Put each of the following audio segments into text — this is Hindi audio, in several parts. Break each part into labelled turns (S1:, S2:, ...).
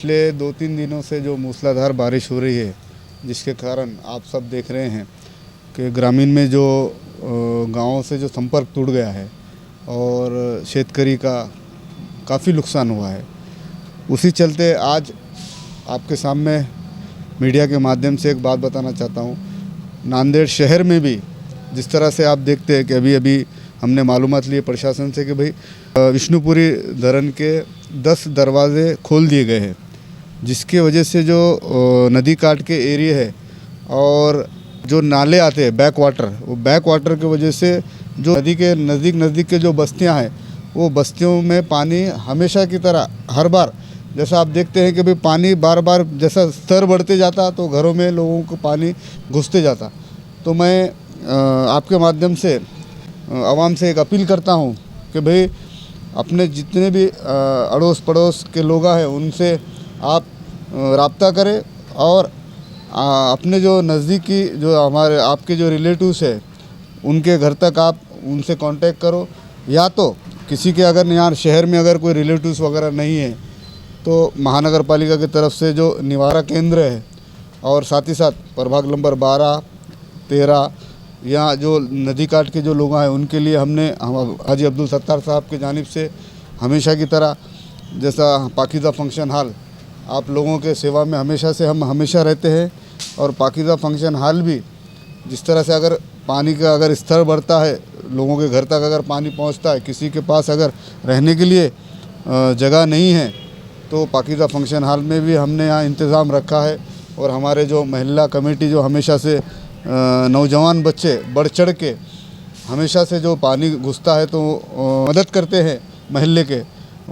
S1: पिछले 2-3 दिनों से जो मूसलाधार बारिश हो रही है, जिसके कारण आप सब देख रहे हैं कि ग्रामीण में जो गाँवों से जो संपर्क टूट गया है और शेतकरी का काफ़ी नुकसान हुआ है। उसी चलते आज आपके सामने मीडिया के माध्यम से एक बात बताना चाहता हूँ। नांदेड़ शहर में भी जिस तरह से आप देखते हैं कि अभी हमने मालूमात लिए प्रशासन से कि भाई विष्णुपुरी दर्रे के 10 दरवाजे खोल दिए गए हैं, जिसके वजह से जो नदी काट के एरिया है और जो नाले आते हैं बैक वाटर, वो बैक वाटर की वजह से जो नदी के नज़दीक के जो बस्तियां हैं, वो बस्तियों में पानी हमेशा की तरह हर बार जैसा आप देखते हैं कि भाई पानी बार बार जैसा स्तर बढ़ते जाता तो घरों में लोगों को पानी घुसते जाता। तो मैं आपके माध्यम से आवाम से एक अपील करता हूं कि भाई अपने जितने भी अड़ोस पड़ोस के लोग हैं उनसे आप राब्ता करें और अपने जो नज़दीकी जो हमारे आपके जो रिलेटिव्स है उनके घर तक आप उनसे कांटेक्ट करो, या तो किसी के अगर यहाँ शहर में अगर कोई रिलेटिव्स वगैरह नहीं है तो महानगर पालिका की तरफ से जो निवारा केंद्र है और साथ ही साथ प्रभाग नंबर 12, 13 यहाँ जो नदी काट के जो लोग हैं उनके लिए हमने हाजी अब्दुल सत्तार साहब की जानिब से हमेशा की तरह जैसा पाकीज़ा फंक्शन हॉल आप लोगों के सेवा में हम हमेशा रहते हैं। और पाकीज़ा फंक्शन हॉल भी जिस तरह से अगर पानी का अगर स्तर बढ़ता है, लोगों के घर तक अगर पानी पहुंचता है, किसी के पास अगर रहने के लिए जगह नहीं है तो पाकीज़ा फंक्शन हॉल में भी हमने यहाँ इंतज़ाम रखा है। और हमारे जो महिला कमेटी जो हमेशा से नौजवान बच्चे बढ़ चढ़ के हमेशा से जो पानी घुसता है तो मदद करते हैं महल्ले के।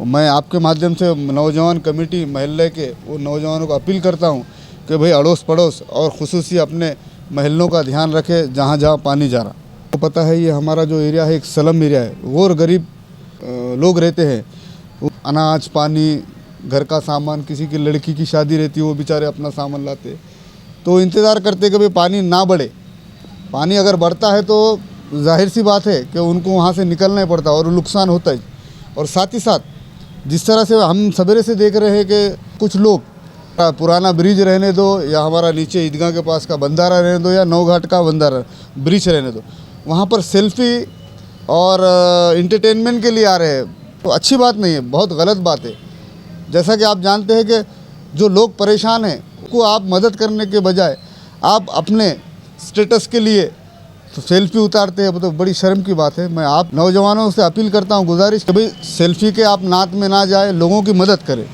S1: मैं आपके माध्यम से नौजवान कमेटी महल्ले के वो नौजवानों को अपील करता हूं कि भाई अड़ोस पड़ोस और खुसूसी अपने महल्लों का ध्यान रखें जहां जहां पानी जा रहा। तो पता है ये हमारा जो एरिया है एक स्लम एरिया है, और गरीब लोग रहते हैं। अनाज पानी घर का सामान, किसी की लड़की की शादी रहती है वो बेचारे अपना सामान लाते, तो इंतज़ार करते कि भाई पानी ना बढ़े। पानी अगर बढ़ता है तो जाहिर सी बात है कि उनको वहाँ से निकलना ही पड़ता और नुकसान होता है। और साथ ही साथ जिस तरह से हम सवेरे से देख रहे हैं कि कुछ लोग पुराना ब्रिज रहने दो या हमारा नीचे ईदगाह के पास का बंधारा रहने दो या नौघाट का बंधारा ब्रिज रहने दो, वहाँ पर सेल्फी और इंटरटेनमेंट के लिए आ रहे हैं, तो अच्छी बात नहीं है, बहुत गलत बात है। जैसा कि आप जानते हैं कि जो लोग परेशान हैं को आप मदद करने के बजाय आप अपने स्टेटस के लिए तो सेल्फी उतारते हैं, तो बड़ी शर्म की बात है। मैं आप नौजवानों से अपील करता हूं, गुजारिश कि भाई सेल्फी के आप नात में ना जाए, लोगों की मदद करें।